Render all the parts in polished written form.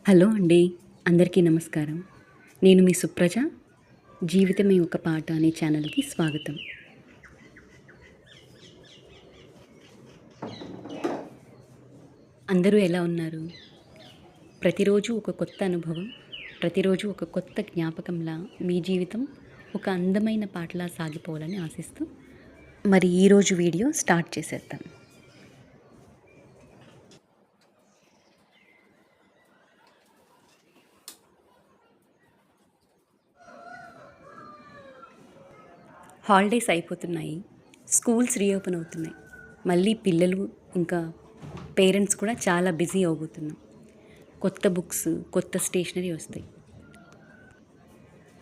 Hello అండి. అందరికీ నమస్కారం. నేను మీ సుప్రజ. జీవితమే ఒక పాట అనే ఛానల్‌కి స్వాగతం. అందరూ ఎలా ఉన్నారు? ప్రతిరోజు ఒక కొత్త అనుభవం, ప్రతిరోజు ఒక కొత్త జ్ఞాపకంలా మీ జీవితం ఒక అందమైన పాటలా సాగిపోవాలని ఆశిస్తూ, మరి ఈరోజు వీడియో స్టార్ట్ చేసేద్దాం. హాలిడేస్ అయిపోతున్నాయి. స్కూల్స్ రీఓపెన్ అవుతున్నాయి. మళ్ళీ పిల్లలు ఇంకా పేరెంట్స్ కూడా చాలా బిజీ అవబోతున్నాం. కొత్త బుక్స్, కొత్త స్టేషనరీ వస్తాయి.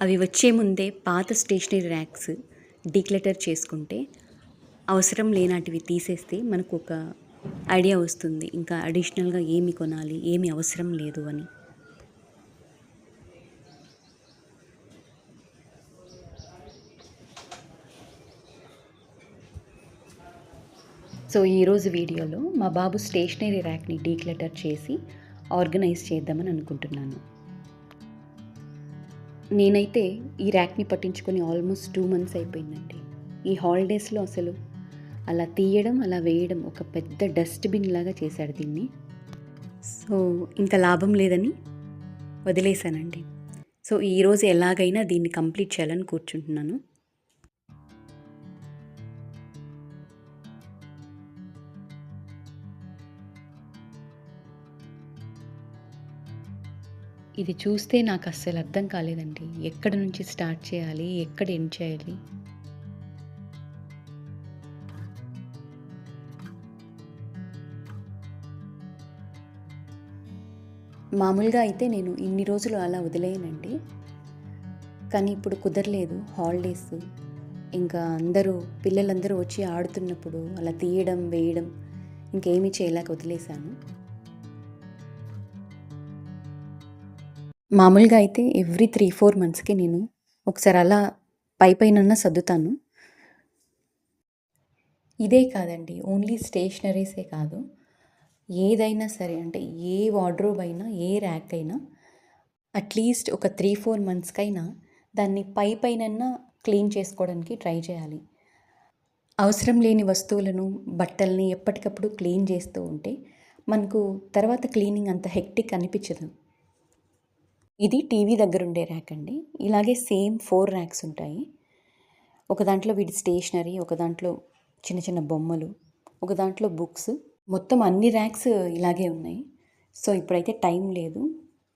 అవి వచ్చే ముందే పాత స్టేషనరీ ర్యాక్స్ డీక్లటర్ చేసుకుంటే, అవసరం లేనాటివి తీసేస్తే మనకు ఒక ఐడియా వస్తుంది. ఇంకా అడిషనల్గా ఏమి కొనాలి, ఏమి అవసరం లేదు అని. సో ఈరోజు వీడియోలో మా బాబు స్టేషనరీ ర్యాక్ని డీక్లటర్ చేసి ఆర్గనైజ్ చేద్దామని అనుకుంటున్నాను. నేనైతే ఈ ర్యాక్ని పట్టించుకొని ఆల్మోస్ట్ 2 months అయిపోయిందండి. ఈ హాలిడేస్లో అసలు అలా తీయడం, అలా వేయడం ఒక పెద్ద డస్ట్‌బిన్ లాగా చేశాడు దీన్ని. సో ఇంకా లాభం లేదని వదిలేశానండి. సో ఈరోజు ఎలాగైనా దీన్ని కంప్లీట్ చేయాలని కూర్చుంటున్నాను. ఇది చూస్తే నాకు అస్సలు అర్థం కాలేదండి. ఎక్కడి నుంచి స్టార్ట్ చేయాలి, ఎక్కడ ఎండ్ చేయాలి. మామూలుగా అయితే నేను ఇన్ని రోజులు అలా వదిలేయనండి. కానీ ఇప్పుడు కుదరలేదు. హాలిడేస్ ఇంకా పిల్లలందరూ వచ్చి ఆడుతున్నప్పుడు అలా తీయడం, వేయడం ఇంకేమీ చేయలేక వదిలేశాను. మామూలుగా అయితే ఎవ్రీ 3-4 monthsకి నేను ఒకసారి అలా పైనన్నా సర్దుతాను. ఇదే కాదండి, ఓన్లీ స్టేషనరీసే కాదు, ఏదైనా సరే, అంటే ఏ వార్డ్రోబ్ అయినా, ఏ ర్యాక్ అయినా అట్లీస్ట్ ఒక 3-4 monthsకైనా దాన్ని పైనన్నా క్లీన్ చేసుకోవడానికి ట్రై చేయాలి. అవసరం లేని వస్తువులను, బట్టల్ని ఎప్పటికప్పుడు క్లీన్ చేస్తూ ఉంటే మనకు తర్వాత క్లీనింగ్ అంత హెక్టిక్ అనిపించదు. ఇది టీవీ దగ్గర ఉండే ర్యాక్ అండి. ఇలాగే సేమ్ 4 ర్యాక్స్ ఉంటాయి. ఒక దాంట్లో వీడి స్టేషనరీ, ఒక దాంట్లో చిన్న చిన్న బొమ్మలు, ఒక దాంట్లో బుక్స్, మొత్తం అన్ని ర్యాక్స్ ఇలాగే ఉన్నాయి. సో ఇప్పుడైతే టైం లేదు.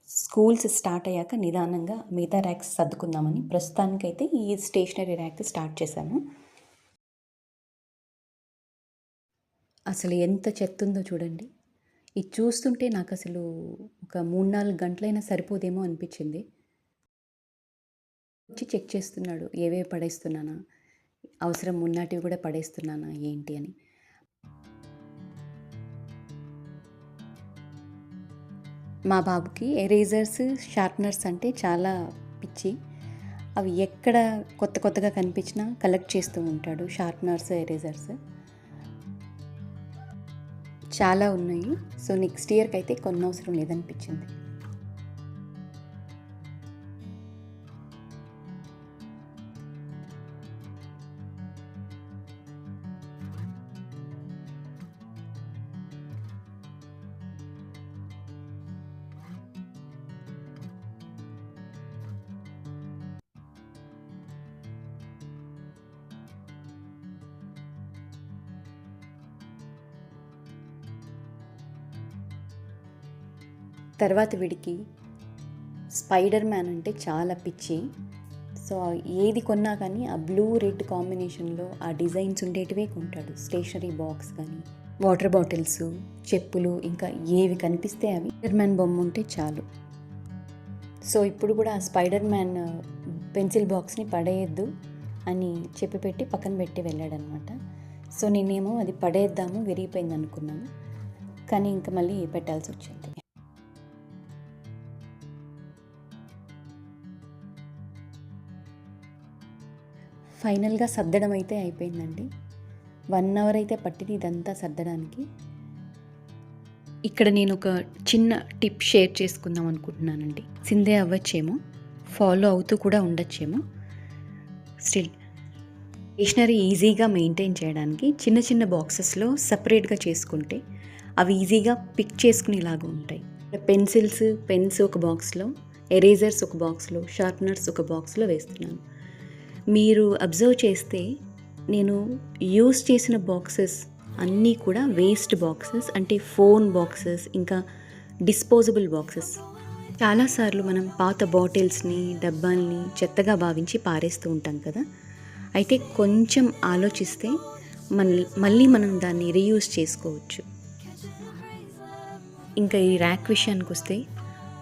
స్కూల్స్ స్టార్ట్ అయ్యాక నిదానంగా మిగతా ర్యాక్స్ సర్దుకుందామని ప్రస్తుతానికైతే ఈ స్టేషనరీ ర్యాక్ స్టార్ట్ చేశాను. అసలు ఎంత చెత్త ఉందో చూడండి. ఇది చూస్తుంటే నాకు అసలు ఒక 3-4 గంటలైనా సరిపోదేమో అనిపించింది. వచ్చి చెక్ చేస్తున్నాడు, ఏవేవి పడేస్తున్నానా, అవసరం ఉన్నటివి కూడా పడేస్తున్నానా ఏంటి అని. మా బాబుకి ఎరేజర్స్, షార్ప్నర్స్ అంటే చాలా పిచ్చి. అవి ఎక్కడ కొత్తగా కనిపించినా కలెక్ట్ చేస్తూ ఉంటాడు. షార్ప్నర్స్, ఎరేజర్స్ చాలా ఉన్నాయి. సో నెక్స్ట్ ఇయర్కి అయితే కొనవసరం లేదనిపించింది. తర్వాత వీడికి స్పైడర్ మ్యాన్ అంటే చాలా పిచ్చి. సో ఏది కొన్నా కానీ ఆ బ్లూ రెడ్ కాంబినేషన్లో ఆ డిజైన్స్ ఉండేటివే కొంటాడు. స్టేషనరీ బాక్స్ కానీ, వాటర్ బాటిల్స్, చెప్పులు, ఇంకా ఏవి కనిపిస్తే అవి. స్పైడర్ మ్యాన్ బొమ్మ ఉంటే చాలు. సో ఇప్పుడు కూడా ఆ స్పైడర్ మ్యాన్ పెన్సిల్ బాక్స్ని పడేయద్దు అని చెప్పి పెట్టి పక్కన పెట్టి వెళ్ళాడనమాట. సో నేనేమో అది పడేద్దాము, విరిగిపోయింది అనుకున్నాను. కానీ ఇంకా మళ్ళీ పెట్టాల్సి వచ్చింది. ఫైనల్గా సర్దడం అయితే అయిపోయిందండి. 1 hour అయితే పట్టింది ఇదంతా సర్దడానికి. ఇక్కడ నేను ఒక చిన్న టిప్ షేర్ చేసుకుందాం అనుకుంటున్నానండి. సిందే అవ్వచ్చేమో, ఫాలో అవుతూ కూడా ఉండొచ్చేమో. స్టిల్ స్టేషనరీ ఈజీగా మెయింటైన్ చేయడానికి చిన్న చిన్న బాక్సెస్లో సపరేట్గా చేసుకుంటే అవి ఈజీగా పిక్ చేసుకునేలాగా ఉంటాయి. పెన్సిల్స్, పెన్స్ ఒక బాక్స్లో, ఎరేజర్స్ ఒక బాక్స్లో, షార్ప్నర్స్ ఒక బాక్స్లో వేస్తున్నాను. మీరు అబ్జర్వ్ చేస్తే నేను యూస్ చేసిన బాక్సెస్ అన్నీ కూడా వేస్ట్ బాక్సెస్, అంటే ఫోన్ బాక్సెస్, ఇంకా డిస్పోజబుల్ బాక్సెస్. చాలాసార్లు మనం పాత బాటిల్స్ని, డబ్బాల్ని చెత్తగా భావించి పారేస్తూ ఉంటాం కదా. అయితే కొంచెం ఆలోచిస్తే మళ్ళీ మనం దాన్ని రీయూజ్ చేసుకోవచ్చు. ఇంకా ఈ ర్యాక్ విషయానికి వస్తే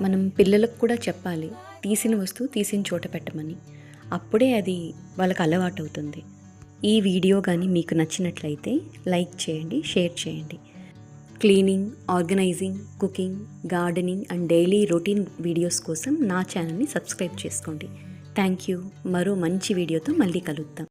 మనం పిల్లలకు కూడా చెప్పాలి, తీసిన వస్తువు తీసిన చోట పెట్టమని. అప్పుడే అది వాళ్ళకి అలవాటు అవుతుంది. ఈ వీడియో కానీ మీకు నచ్చినట్లయితే లైక్ చేయండి, షేర్ చేయండి. Cleaning, organising, cooking, gardening and daily routine videos కోసం నా ఛానల్ని సబ్స్క్రైబ్ చేసుకోండి. Thank you. మరో మంచి వీడియోతో మళ్ళీ కలుద్దాం.